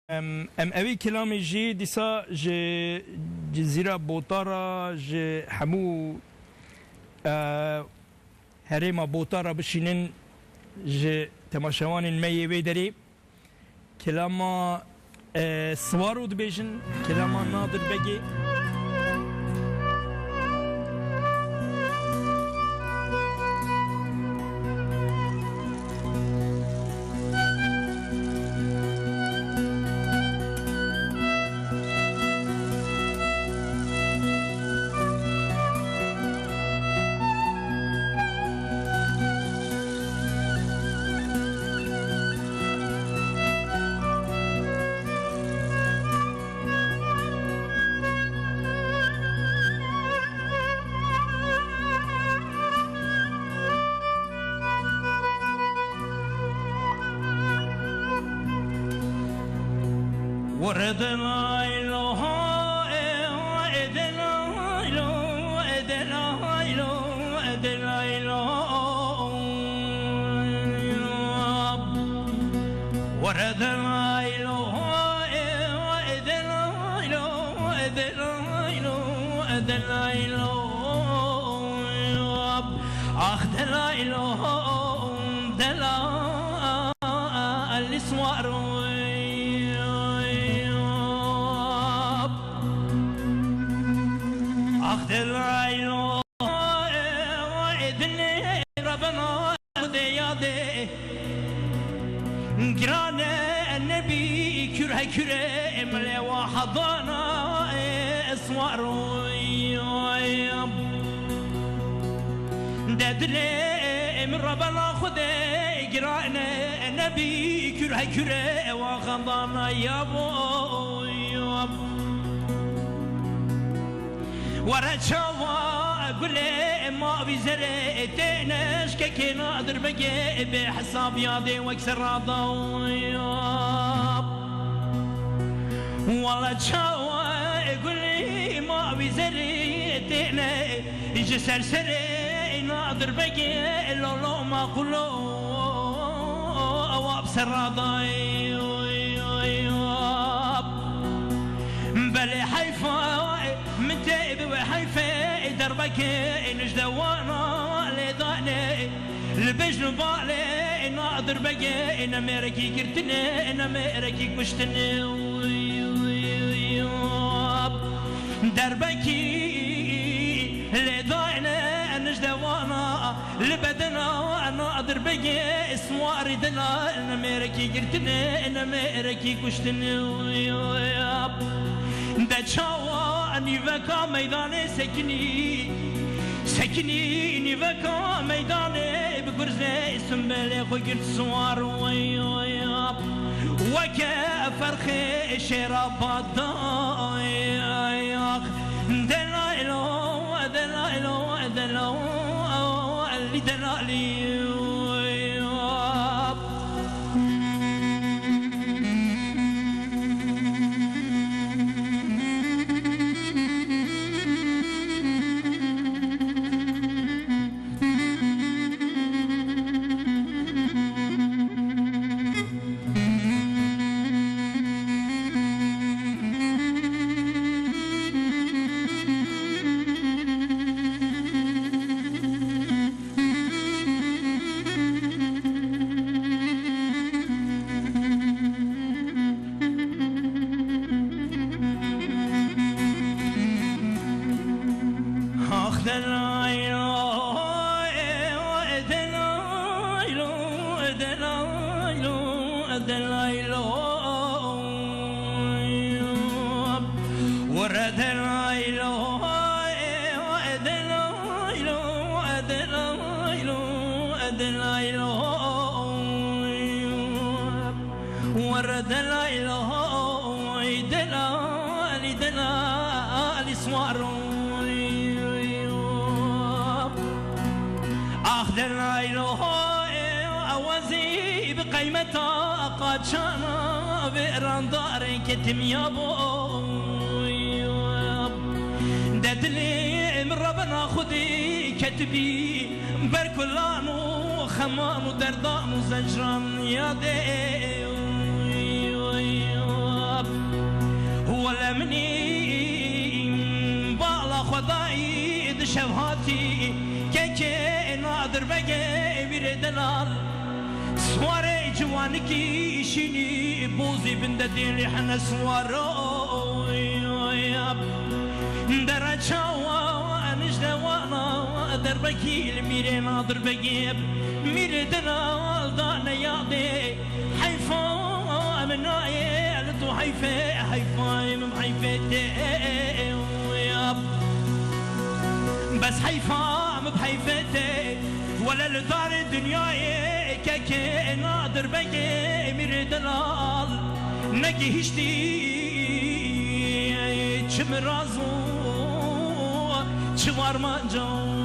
ام اوی کلامی جی دیسا جزیره بوتارا همو هرما بوتارا بشینن تماشاوان میوه داری کلاما سوارو دبیجن کلاما نادر بگی ورد لا إله إلا ورد لا إله إلا أخذ لا إله دلا الإسوار أخذ لا إله إذن ربنا دياده جران النبي كره كره ملي وحضانا اسوار ددلي من ربنا خده جران النبي كره كره وحضانا يا بو ورجوا قولي ما بيزري تنش كينا ادر بقي بحساب يادي واكسر راضوياب والله جوا قولي ما بيزري تنش يجي سرسري نادر بقي لو ما قولو او ابصر راضوياب بلي حيفا من تيب وحيفا دربك نش دوانا لداني البجن بالي ناظر بقى انا ميركي كرتني انا ميركي كشتني دربك لداني نش دوانا لبدنا ناظر بقى اسوار دنا انا ميركي كرتني انا ميركي كشتني دچاوا نیوکا میدان سکنی نیوکا میدان بگرزه سنبله خوگرد سوار ویاب وکه فرخ شرابات دایاق دلائلو دلائلو دلائلو دلائلو ورد لا إله إلا الإسوار أخذ لا إله أوزي بقيمتها قد شانا بإران دار كتم يابو ددلي من ربنا خذي كتبي بركلانو خمان ودردان وزجران يا دي خدایی دشوهاتی که نادر بگه بیر دلال سواره جوانکی شینی بوزی بنده دیلی حنا سوارو در چاوا نجدوانا در بگیل میره نادر بگیب میره دلال دانه یاده حیفا من نایل تو حیفه حیفا من حیفه بس حيفا بحيفته ولا لدار الدنيا كي نادر بقي مير دلال نجي هشتي چم رازو چوار ما جو